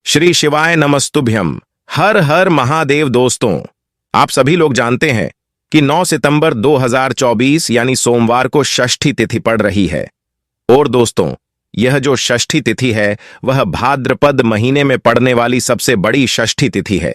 श्री शिवाय नमस्तुभ्यम। हर हर महादेव। दोस्तों, आप सभी लोग जानते हैं कि 9 सितंबर 2024 यानी सोमवार को षष्ठी तिथि पड़ रही है। और दोस्तों, यह जो षष्ठी तिथि है वह भाद्रपद महीने में पड़ने वाली सबसे बड़ी षष्ठी तिथि है,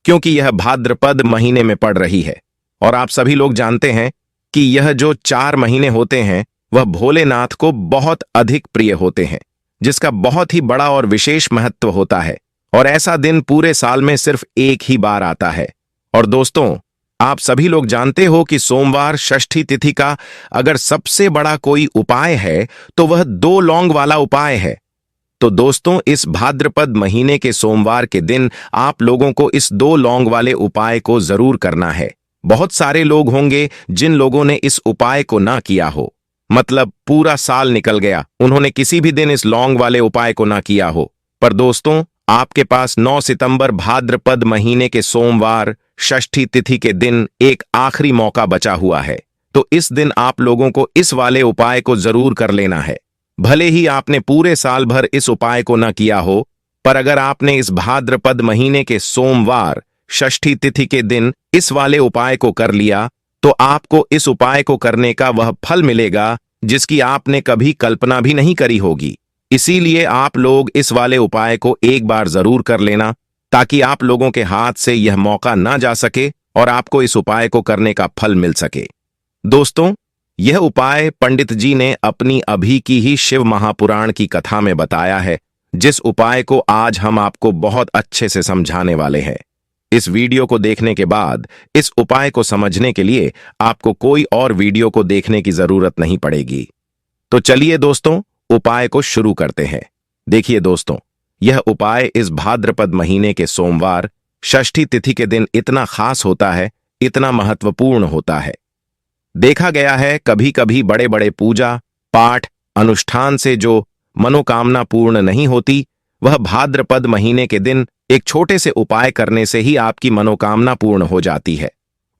क्योंकि यह भाद्रपद महीने में पड़ रही है। और आप सभी लोग जानते हैं कि यह जो 4 महीने होते हैं वह भोलेनाथ को बहुत अधिक प्रिय होते हैं, जिसका बहुत ही बड़ा और विशेष महत्व होता है। और ऐसा दिन पूरे साल में सिर्फ एक ही बार आता है। और दोस्तों, आप सभी लोग जानते हो कि सोमवार षष्ठी तिथि का अगर सबसे बड़ा कोई उपाय है तो वह 2 लौंग वाला उपाय है। तो दोस्तों, इस भाद्रपद महीने के सोमवार के दिन आप लोगों को इस 2 लौंग वाले उपाय को जरूर करना है। बहुत सारे लोग होंगे जिन लोगों ने इस उपाय को ना किया हो, मतलब पूरा साल निकल गया, उन्होंने किसी भी दिन इस लौंग वाले उपाय को ना किया हो। पर दोस्तों, आपके पास 9 सितंबर भाद्रपद महीने के सोमवार षष्ठी तिथि के दिन एक आखिरी मौका बचा हुआ है। तो इस दिन आप लोगों को इस वाले उपाय को जरूर कर लेना है। भले ही आपने पूरे साल भर इस उपाय को ना किया हो, पर अगर आपने इस भाद्रपद महीने के सोमवार षष्ठी तिथि के दिन इस वाले उपाय को कर लिया तो आपको इस उपाय को करने का वह फल मिलेगा जिसकी आपने कभी कल्पना भी नहीं करी होगी। इसीलिए आप लोग इस वाले उपाय को एक बार जरूर कर लेना, ताकि आप लोगों के हाथ से यह मौका ना जा सके और आपको इस उपाय को करने का फल मिल सके। दोस्तों, यह उपाय पंडित जी ने अपनी अभी की ही शिव महापुराण की कथा में बताया है, जिस उपाय को आज हम आपको बहुत अच्छे से समझाने वाले हैं। इस वीडियो को देखने के बाद इस उपाय को समझने के लिए आपको कोई और वीडियो को देखने की जरूरत नहीं पड़ेगी। तो चलिए दोस्तों, उपाय को शुरू करते हैं। देखिए दोस्तों, यह उपाय इस भाद्रपद महीने के सोमवार षष्ठी तिथि के दिन इतना खास होता है, इतना महत्वपूर्ण होता है। देखा गया है कभी कभी बड़े बड़े पूजा पाठ अनुष्ठान से जो मनोकामना पूर्ण नहीं होती, वह भाद्रपद महीने के दिन एक छोटे से उपाय करने से ही आपकी मनोकामना पूर्ण हो जाती है।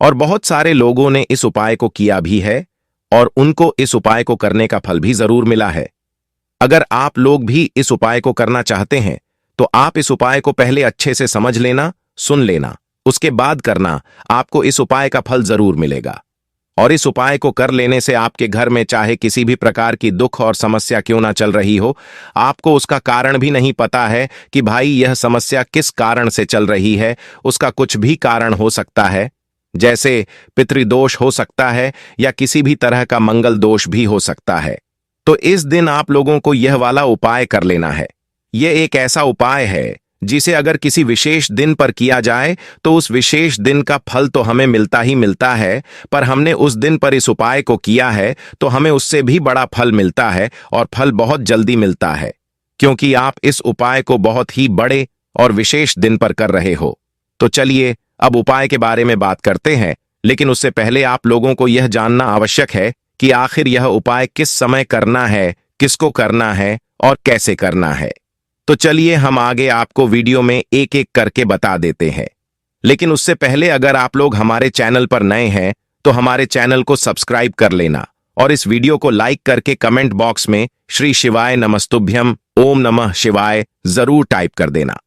और बहुत सारे लोगों ने इस उपाय को किया भी है और उनको इस उपाय को करने का फल भी जरूर मिला है। अगर आप लोग भी इस उपाय को करना चाहते हैं तो आप इस उपाय को पहले अच्छे से समझ लेना, सुन लेना, उसके बाद करना। आपको इस उपाय का फल जरूर मिलेगा। और इस उपाय को कर लेने से आपके घर में चाहे किसी भी प्रकार की दुख और समस्या क्यों ना चल रही हो, आपको उसका कारण भी नहीं पता है कि भाई यह समस्या किस कारण से चल रही है, उसका कुछ भी कारण हो सकता है, जैसे पितृदोष हो सकता है या किसी भी तरह का मंगल दोष भी हो सकता है। तो इस दिन आप लोगों को यह वाला उपाय कर लेना है। यह एक ऐसा उपाय है जिसे अगर किसी विशेष दिन पर किया जाए तो उस विशेष दिन का फल तो हमें मिलता ही मिलता है, पर हमने उस दिन पर इस उपाय को किया है तो हमें उससे भी बड़ा फल मिलता है, और फल बहुत जल्दी मिलता है, क्योंकि आप इस उपाय को बहुत ही बड़े और विशेष दिन पर कर रहे हो। तो चलिए अब उपाय के बारे में बात करते हैं, लेकिन उससे पहले आप लोगों को यह जानना आवश्यक है कि आखिर यह उपाय किस समय करना है, किसको करना है और कैसे करना है। तो चलिए हम आगे आपको वीडियो में एक एक करके बता देते हैं। लेकिन उससे पहले अगर आप लोग हमारे चैनल पर नए हैं तो हमारे चैनल को सब्सक्राइब कर लेना और इस वीडियो को लाइक करके कमेंट बॉक्स में श्री शिवाय नमस्तुभ्यम ओम नमः शिवाय जरूर टाइप कर देना।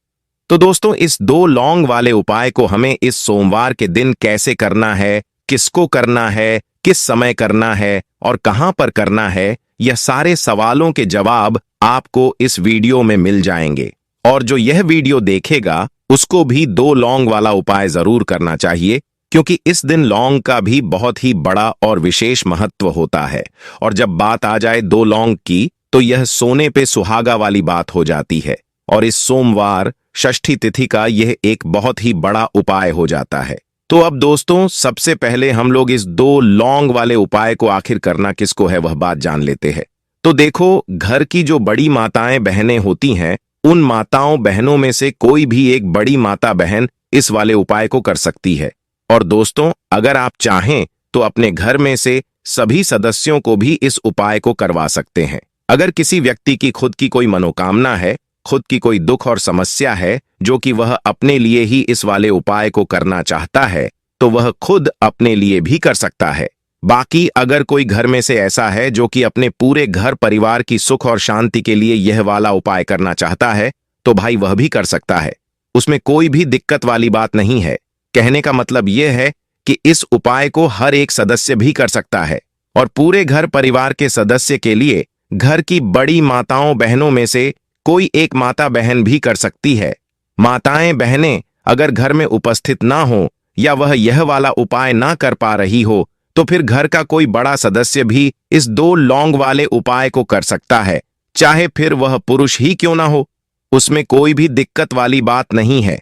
तो दोस्तों, इस 2 लौंग वाले उपाय को हमें इस सोमवार के दिन कैसे करना है, किसको करना है, किस समय करना है और कहां पर करना है, यह सारे सवालों के जवाब आपको इस वीडियो में मिल जाएंगे। और जो यह वीडियो देखेगा उसको भी 2 लौंग वाला उपाय जरूर करना चाहिए, क्योंकि इस दिन लौंग का भी बहुत ही बड़ा और विशेष महत्व होता है। और जब बात आ जाए 2 लौंग की तो यह सोने पे सुहागा वाली बात हो जाती है। और इस सोमवार षष्ठी तिथि का यह एक बहुत ही बड़ा उपाय हो जाता है। तो अब दोस्तों, सबसे पहले हम लोग इस 2 लौंग वाले उपाय को आखिर करना किसको है वह बात जान लेते हैं। तो देखो, घर की जो बड़ी माताएं बहनें होती हैं, उन माताओं बहनों में से कोई भी एक बड़ी माता बहन इस वाले उपाय को कर सकती है। और दोस्तों, अगर आप चाहें तो अपने घर में से सभी सदस्यों को भी इस उपाय को करवा सकते हैं। अगर किसी व्यक्ति की खुद की कोई मनोकामना है, खुद की कोई दुख और समस्या है जो कि वह अपने लिए ही इस वाले उपाय को करना चाहता है, तो वह खुद अपने लिए भी कर सकता है। बाकी अगर कोई घर में से ऐसा है जो कि अपने पूरे घर परिवार की सुख और शांति के लिए यह वाला उपाय करना चाहता है, तो भाई वह भी कर सकता है। उसमें कोई भी दिक्कत वाली बात नहीं है। कहने का मतलब यह है कि इस उपाय को हर एक सदस्य भी कर सकता है और पूरे घर परिवार के सदस्य के लिए घर की बड़ी माताओं बहनों में से कोई एक माता बहन भी कर सकती है। माताएं बहनें अगर घर में उपस्थित ना हो या वह यह वाला उपाय ना कर पा रही हो तो फिर घर का कोई बड़ा सदस्य भी इस 2 लौंग वाले उपाय को कर सकता है, चाहे फिर वह पुरुष ही क्यों ना हो। उसमें कोई भी दिक्कत वाली बात नहीं है।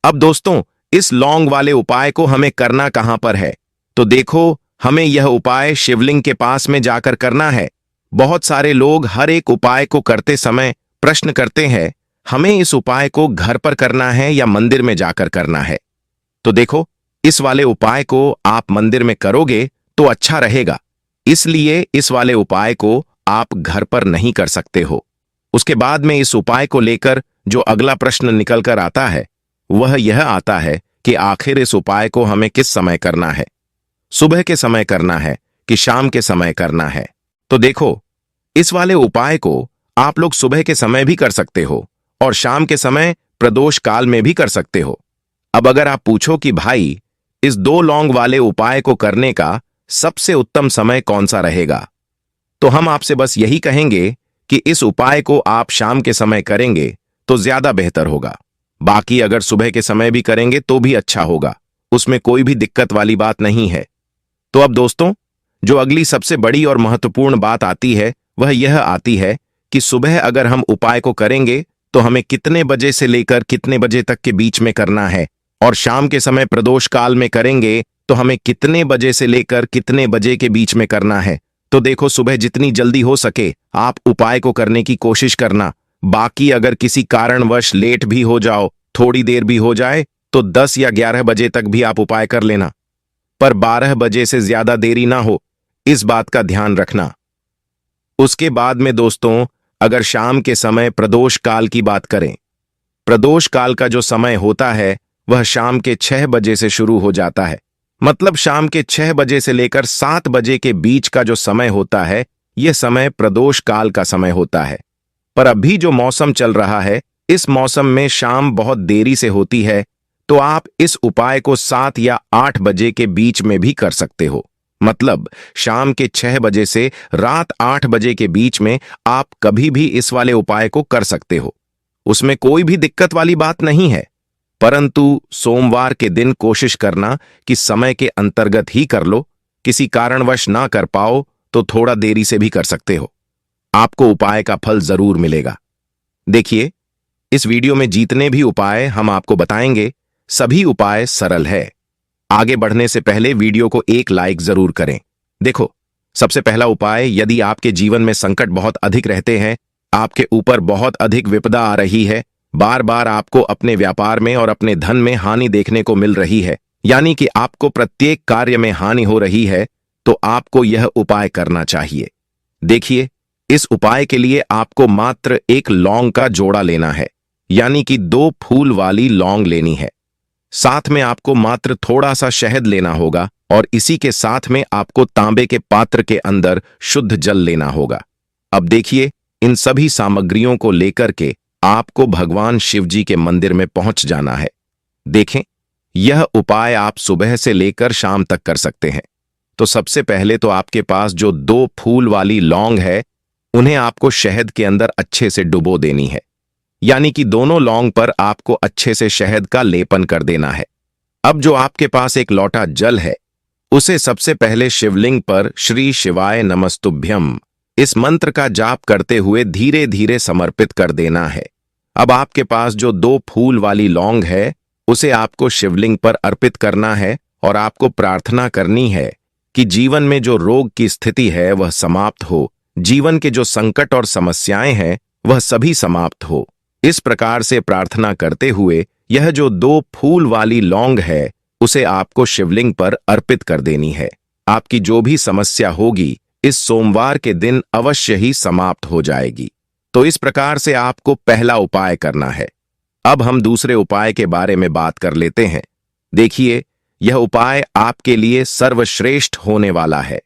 अब दोस्तों, इस लौंग वाले उपाय को हमें करना कहां पर है? तो देखो, हमें यह उपाय शिवलिंग के पास में जाकर करना है। बहुत सारे लोग हर एक उपाय को करते समय प्रश्न करते हैं, हमें इस उपाय को घर पर करना है या मंदिर में जाकर करना है? तो देखो, इस वाले उपाय को आप मंदिर में करोगे तो अच्छा रहेगा, इसलिए इस वाले उपाय को आप घर पर नहीं कर सकते हो। उसके बाद में इस उपाय को लेकर जो अगला प्रश्न निकल कर आता है वह यह आता है कि आखिर इस उपाय को हमें किस समय करना है? सुबह के समय करना है कि शाम के समय करना है? तो देखो, इस वाले उपाय को आप लोग सुबह के समय भी कर सकते हो और शाम के समय प्रदोष काल में भी कर सकते हो। अब अगर आप पूछो कि भाई इस 2 लौंग वाले उपाय को करने का सबसे उत्तम समय कौन सा रहेगा, तो हम आपसे बस यही कहेंगे कि इस उपाय को आप शाम के समय करेंगे तो ज्यादा बेहतर होगा। बाकी अगर सुबह के समय भी करेंगे तो भी अच्छा होगा, उसमें कोई भी दिक्कत वाली बात नहीं है। तो अब दोस्तों, जो अगली सबसे बड़ी और महत्वपूर्ण बात आती है वह यह आती है कि सुबह अगर हम उपाय को करेंगे तो हमें कितने बजे से लेकर कितने बजे तक के बीच में करना है, और शाम के समय प्रदोष काल में करेंगे तो हमें कितने बजे से लेकर कितने बजे के बीच में करना है। तो देखो, सुबह जितनी जल्दी हो सके आप उपाय को करने की कोशिश करना। बाकी अगर किसी कारणवश लेट भी हो जाओ, थोड़ी देर भी हो जाए, तो 10 या 11 बजे तक भी आप उपाय कर लेना, पर 12 बजे से ज्यादा देरी ना हो, इस बात का ध्यान रखना। उसके बाद में दोस्तों, अगर शाम के समय प्रदोष काल की बात करें, प्रदोष काल का जो समय होता है वह शाम के 6 बजे से शुरू हो जाता है। मतलब शाम के 6 बजे से लेकर 7 बजे के बीच का जो समय होता है यह समय प्रदोष काल का समय होता है। पर अभी जो मौसम चल रहा है, इस मौसम में शाम बहुत देरी से होती है, तो आप इस उपाय को 7 या 8 बजे के बीच में भी कर सकते हो। मतलब शाम के 6 बजे से रात 8 बजे के बीच में आप कभी भी इस वाले उपाय को कर सकते हो, उसमें कोई भी दिक्कत वाली बात नहीं है। परंतु सोमवार के दिन कोशिश करना कि समय के अंतर्गत ही कर लो। किसी कारणवश ना कर पाओ तो थोड़ा देरी से भी कर सकते हो, आपको उपाय का फल जरूर मिलेगा। देखिए, इस वीडियो में जितने भी उपाय हम आपको बताएंगे सभी उपाय सरल है। आगे बढ़ने से पहले वीडियो को एक लाइक जरूर करें। देखो, सबसे पहला उपाय, यदि आपके जीवन में संकट बहुत अधिक रहते हैं, आपके ऊपर बहुत अधिक विपदा आ रही है, बार बार आपको अपने व्यापार में और अपने धन में हानि देखने को मिल रही है, यानी कि आपको प्रत्येक कार्य में हानि हो रही है, तो आपको यह उपाय करना चाहिए। देखिए, इस उपाय के लिए आपको मात्र एक लौंग का जोड़ा लेना है, यानी कि 2 फूल वाली लौंग लेनी है। साथ में आपको मात्र थोड़ा सा शहद लेना होगा और इसी के साथ में आपको तांबे के पात्र के अंदर शुद्ध जल लेना होगा। अब देखिए, इन सभी सामग्रियों को लेकर के आपको भगवान शिव जी के मंदिर में पहुंच जाना है। देखें, यह उपाय आप सुबह से लेकर शाम तक कर सकते हैं। तो सबसे पहले तो आपके पास जो 2 फूल वाली लौंग है उन्हें आपको शहद के अंदर अच्छे से डुबो देनी है, यानी कि दोनों लौंग पर आपको अच्छे से शहद का लेपन कर देना है। अब जो आपके पास एक लोटा जल है उसे सबसे पहले शिवलिंग पर श्री शिवाय नमस्तुभ्यम इस मंत्र का जाप करते हुए धीरे धीरे समर्पित कर देना है। अब आपके पास जो 2 फूल वाली लौंग है उसे आपको शिवलिंग पर अर्पित करना है और आपको प्रार्थना करनी है कि जीवन में जो रोग की स्थिति है वह समाप्त हो, जीवन के जो संकट और समस्याएं हैं वह सभी समाप्त हो। इस प्रकार से प्रार्थना करते हुए यह जो 2 फूल वाली लौंग है उसे आपको शिवलिंग पर अर्पित कर देनी है। आपकी जो भी समस्या होगी इस सोमवार के दिन अवश्य ही समाप्त हो जाएगी। तो इस प्रकार से आपको पहला उपाय करना है। अब हम दूसरे उपाय के बारे में बात कर लेते हैं। देखिए, यह उपाय आपके लिए सर्वश्रेष्ठ होने वाला है।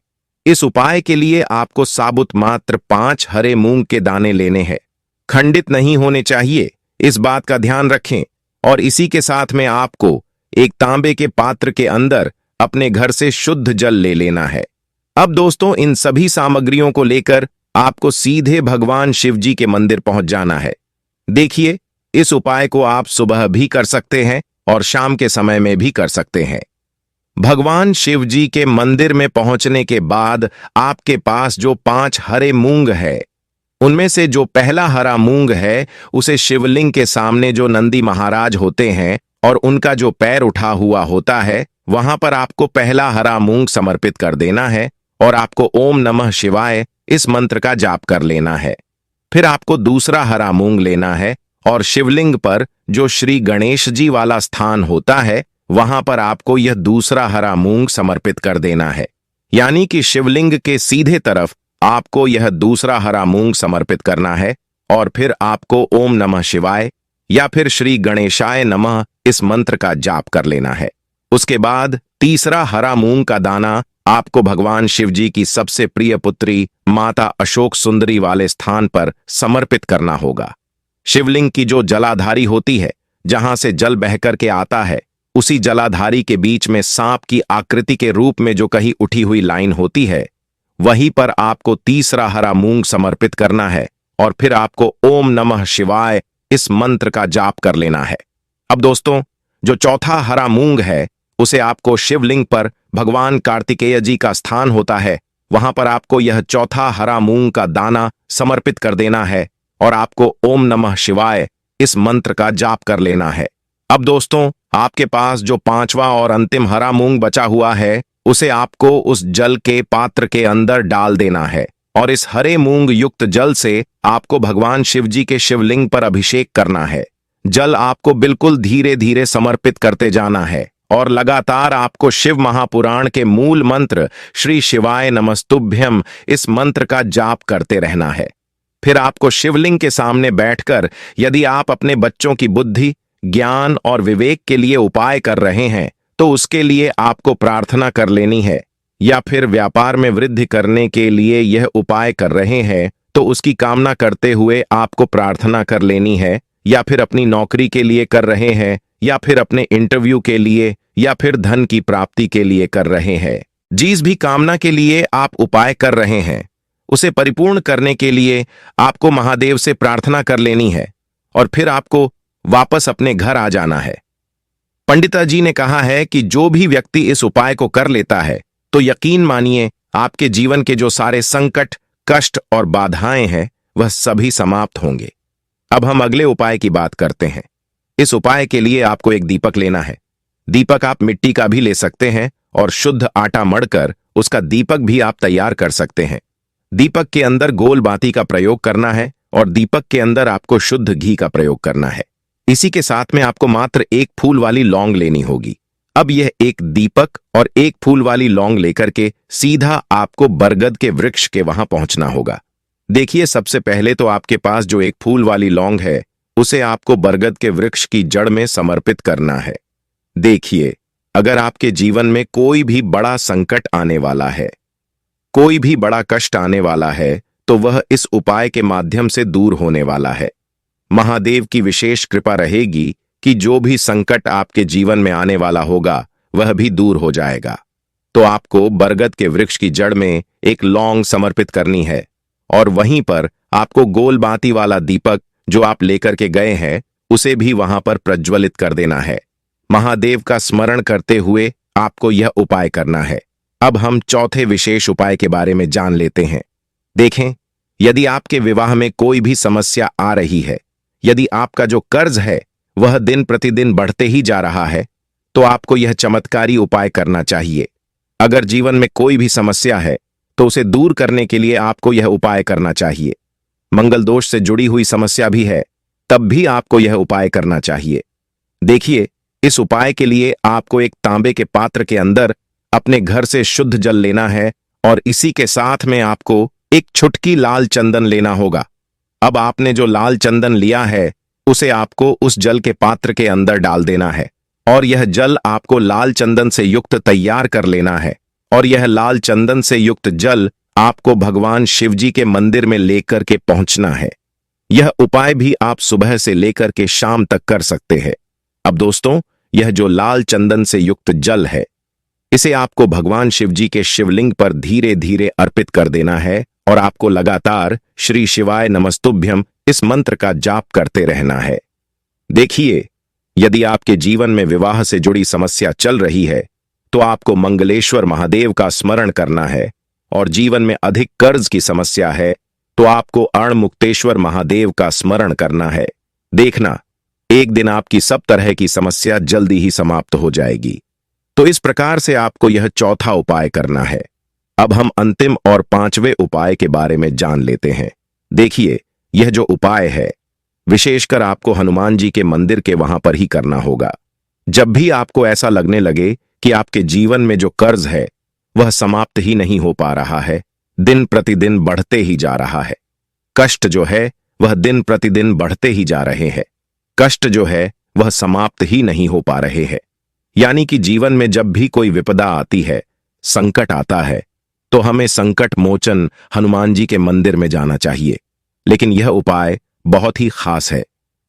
इस उपाय के लिए आपको साबुत मात्र 5 हरे मूंग के दाने लेने हैं। खंडित नहीं होने चाहिए, इस बात का ध्यान रखें। और इसी के साथ में आपको एक तांबे के पात्र के अंदर अपने घर से शुद्ध जल ले लेना है। अब दोस्तों, इन सभी सामग्रियों को लेकर आपको सीधे भगवान शिव जी के मंदिर पहुंच जाना है। देखिए, इस उपाय को आप सुबह भी कर सकते हैं और शाम के समय में भी कर सकते हैं। भगवान शिव जी के मंदिर में पहुंचने के बाद आपके पास जो 5 हरे मूंग है, उनमें से जो पहला हरा मूंग है उसे शिवलिंग के सामने जो नंदी महाराज होते हैं और उनका जो पैर उठा हुआ होता है, वहां पर आपको पहला हरा मूंग समर्पित कर देना है और आपको ओम नमः शिवाय इस मंत्र का जाप कर लेना है। फिर आपको दूसरा हरा मूंग लेना है और शिवलिंग पर जो श्री गणेश जी वाला स्थान होता है, वहां पर आपको यह दूसरा हरा मूंग समर्पित कर देना है। यानी कि शिवलिंग के सीधे तरफ आपको यह दूसरा हरा मूंग समर्पित करना है और फिर आपको ओम नमः शिवाय या फिर श्री गणेशाय नमः इस मंत्र का जाप कर लेना है। उसके बाद तीसरा हरा मूंग का दाना आपको भगवान शिव जी की सबसे प्रिय पुत्री माता अशोक सुंदरी वाले स्थान पर समर्पित करना होगा। शिवलिंग की जो जलाधारी होती है, जहां से जल बहकर के आता है, उसी जलाधारी के बीच में सांप की आकृति के रूप में जो कहीं उठी हुई लाइन होती है, वहीं पर आपको तीसरा हरा मूंग समर्पित करना है और फिर आपको ओम नमः शिवाय इस मंत्र का जाप कर लेना है। अब दोस्तों, जो चौथा हरा मूंग है उसे आपको शिवलिंग पर भगवान कार्तिकेय जी का स्थान होता है, वहां पर आपको यह चौथा हरा मूंग का दाना समर्पित कर देना है और आपको ओम नमः शिवाय इस मंत्र का जाप कर लेना है। अब दोस्तों, आपके पास जो 5वां और अंतिम हरा मूंग बचा हुआ है, उसे आपको उस जल के पात्र के अंदर डाल देना है और इस हरे मूंग युक्त जल से आपको भगवान शिव जी के शिवलिंग पर अभिषेक करना है। जल आपको बिल्कुल धीरे धीरे समर्पित करते जाना है और लगातार आपको शिव महापुराण के मूल मंत्र श्री शिवाय नमस्तुभ्यम इस मंत्र का जाप करते रहना है। फिर आपको शिवलिंग के सामने बैठकर, यदि आप अपने बच्चों की बुद्धि, ज्ञान और विवेक के लिए उपाय कर रहे हैं तो उसके लिए आपको प्रार्थना कर लेनी है, या फिर व्यापार में वृद्धि करने के लिए यह उपाय कर रहे हैं तो उसकी कामना करते हुए आपको प्रार्थना कर लेनी है, या फिर अपनी नौकरी के लिए कर रहे हैं, या फिर अपने इंटरव्यू के लिए, या फिर धन की प्राप्ति के लिए कर रहे हैं। जिस भी कामना के लिए आप उपाय कर रहे हैं उसे परिपूर्ण करने के लिए आपको महादेव से प्रार्थना कर लेनी है और फिर आपको वापस अपने घर आ जाना है। पंडिता जी ने कहा है कि जो भी व्यक्ति इस उपाय को कर लेता है तो यकीन मानिए आपके जीवन के जो सारे संकट, कष्ट और बाधाएं हैं वह सभी समाप्त होंगे। अब हम अगले उपाय की बात करते हैं। इस उपाय के लिए आपको एक दीपक लेना है। दीपक आप मिट्टी का भी ले सकते हैं और शुद्ध आटा मढ़कर उसका दीपक भी आप तैयार कर सकते हैं। दीपक के अंदर गोल बाती का प्रयोग करना है और दीपक के अंदर आपको शुद्ध घी का प्रयोग करना है। इसी के साथ में आपको मात्र एक फूल वाली लौंग लेनी होगी। अब यह एक दीपक और एक फूल वाली लौंग लेकर के सीधा आपको बरगद के वृक्ष के वहां पहुंचना होगा। देखिए, सबसे पहले तो आपके पास जो एक फूल वाली लौंग है उसे आपको बरगद के वृक्ष की जड़ में समर्पित करना है। देखिए, अगर आपके जीवन में कोई भी बड़ा संकट आने वाला है, कोई भी बड़ा कष्ट आने वाला है, तो वह इस उपाय के माध्यम से दूर होने वाला है। महादेव की विशेष कृपा रहेगी कि जो भी संकट आपके जीवन में आने वाला होगा वह भी दूर हो जाएगा। तो आपको बरगद के वृक्ष की जड़ में एक लौंग समर्पित करनी है और वहीं पर आपको गोल बाती वाला दीपक जो आप लेकर के गए हैं उसे भी वहां पर प्रज्वलित कर देना है। महादेव का स्मरण करते हुए आपको यह उपाय करना है। अब हम चौथे विशेष उपाय के बारे में जान लेते हैं। देखें, यदि आपके विवाह में कोई भी समस्या आ रही है, यदि आपका जो कर्ज है वह दिन प्रतिदिन बढ़ते ही जा रहा है, तो आपको यह चमत्कारी उपाय करना चाहिए। अगर जीवन में कोई भी समस्या है तो उसे दूर करने के लिए आपको यह उपाय करना चाहिए। मंगल दोष से जुड़ी हुई समस्या भी है तब भी आपको यह उपाय करना चाहिए। देखिए, इस उपाय के लिए आपको एक तांबे के पात्र के अंदर अपने घर से शुद्ध जल लेना है और इसी के साथ में आपको एक चुटकी लाल चंदन लेना होगा। अब आपने जो लाल चंदन लिया है उसे आपको उस जल के पात्र के अंदर डाल देना है और यह जल आपको लाल चंदन से युक्त तैयार कर लेना है और यह लाल चंदन से युक्त जल आपको भगवान शिव जी के मंदिर में लेकर के पहुंचना है। यह उपाय भी आप सुबह से लेकर के शाम तक कर सकते हैं। अब दोस्तों, यह जो लाल चंदन से युक्त जल है, इसे आपको भगवान शिव जी के शिवलिंग पर धीरे धीरे अर्पित कर देना है और आपको लगातार श्री शिवाय नमस्तुभ्यम इस मंत्र का जाप करते रहना है। देखिए, यदि आपके जीवन में विवाह से जुड़ी समस्या चल रही है तो आपको मंगलेश्वर महादेव का स्मरण करना है, और जीवन में अधिक कर्ज की समस्या है तो आपको अणमुक्तेश्वर महादेव का स्मरण करना है। देखना, एक दिन आपकी सब तरह की समस्या जल्दी ही समाप्त हो जाएगी। तो इस प्रकार से आपको यह चौथा उपाय करना है। अब हम अंतिम और पांचवें उपाय के बारे में जान लेते हैं। देखिए, यह जो उपाय है, विशेषकर आपको हनुमान जी के मंदिर के वहां पर ही करना होगा। जब भी आपको ऐसा लगने लगे कि आपके जीवन में जो कर्ज है वह समाप्त ही नहीं हो पा रहा है, दिन प्रतिदिन बढ़ते ही जा रहा है, कष्ट जो है वह दिन प्रतिदिन बढ़ते ही जा रहे हैं, कष्ट जो है वह समाप्त ही नहीं हो पा रहे हैं, यानी कि जीवन में जब भी कोई विपदा आती है, संकट आता है, तो हमें संकट मोचन हनुमान जी के मंदिर में जाना चाहिए। लेकिन यह उपाय बहुत ही खास है।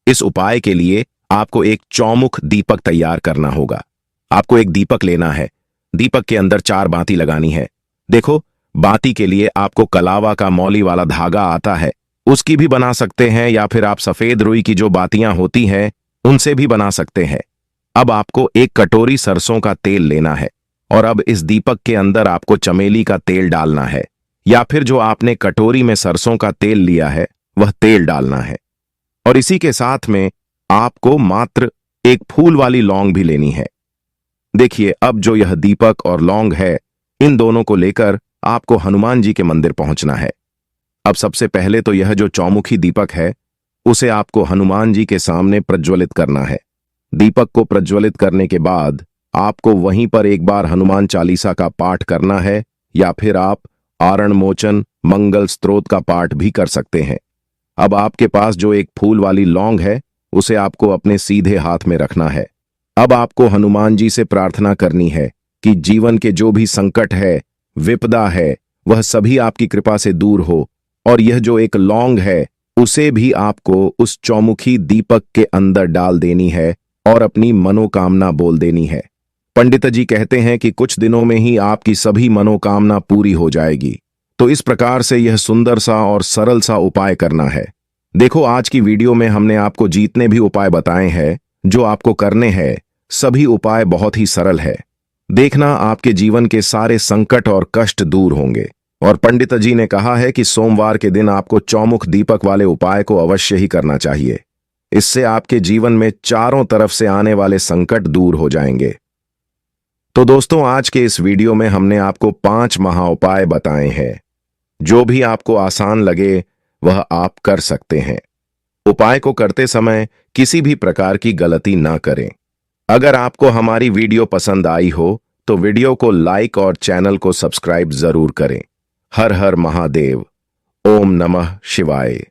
इस उपाय के लिए आपको एक चौमुख दीपक तैयार करना होगा। आपको एक दीपक लेना है, दीपक के अंदर 4 बाती लगानी है। देखो, बाती के लिए आपको कलावा का मौली वाला धागा आता है, उसकी भी बना सकते हैं, या फिर आप सफेद रुई की जो बातियां होती हैं उनसे भी बना सकते हैं। अब आपको एक कटोरी सरसों का तेल लेना है, और अब इस दीपक के अंदर आपको चमेली का तेल डालना है, या फिर जो आपने कटोरी में सरसों का तेल लिया है वह तेल डालना है। और इसी के साथ में आपको मात्र एक फूल वाली लौंग भी लेनी है। देखिए, अब जो यह दीपक और लौंग है, इन दोनों को लेकर आपको हनुमान जी के मंदिर पहुंचना है। अब सबसे पहले तो यह जो चौमुखी दीपक है उसे आपको हनुमान जी के सामने प्रज्वलित करना है। दीपक को प्रज्वलित करने के बाद आपको वहीं पर एक बार हनुमान चालीसा का पाठ करना है, या फिर आप आरण मोचन मंगल स्तोत्र का पाठ भी कर सकते हैं। अब आपके पास जो एक फूल वाली लौंग है उसे आपको अपने सीधे हाथ में रखना है। अब आपको हनुमान जी से प्रार्थना करनी है कि जीवन के जो भी संकट है, विपदा है, वह सभी आपकी कृपा से दूर हो, और यह जो एक लौंग है उसे भी आपको उस चौमुखी दीपक के अंदर डाल देनी है और अपनी मनोकामना बोल देनी है। पंडित जी कहते हैं कि कुछ दिनों में ही आपकी सभी मनोकामना पूरी हो जाएगी। तो इस प्रकार से यह सुंदर सा और सरल सा उपाय करना है। देखो, आज की वीडियो में हमने आपको जितने भी उपाय बताए हैं जो आपको करने हैं, सभी उपाय बहुत ही सरल है। देखना, आपके जीवन के सारे संकट और कष्ट दूर होंगे। और पंडित जी ने कहा है कि सोमवार के दिन आपको चौमुख दीपक वाले उपाय को अवश्य ही करना चाहिए। इससे आपके जीवन में चारों तरफ से आने वाले संकट दूर हो जाएंगे। तो दोस्तों, आज के इस वीडियो में हमने आपको 5 महा उपाय बताए हैं। जो भी आपको आसान लगे वह आप कर सकते हैं। उपाय को करते समय किसी भी प्रकार की गलती ना करें। अगर आपको हमारी वीडियो पसंद आई हो तो वीडियो को लाइक और चैनल को सब्सक्राइब जरूर करें। हर हर महादेव। ओम नमः शिवाय।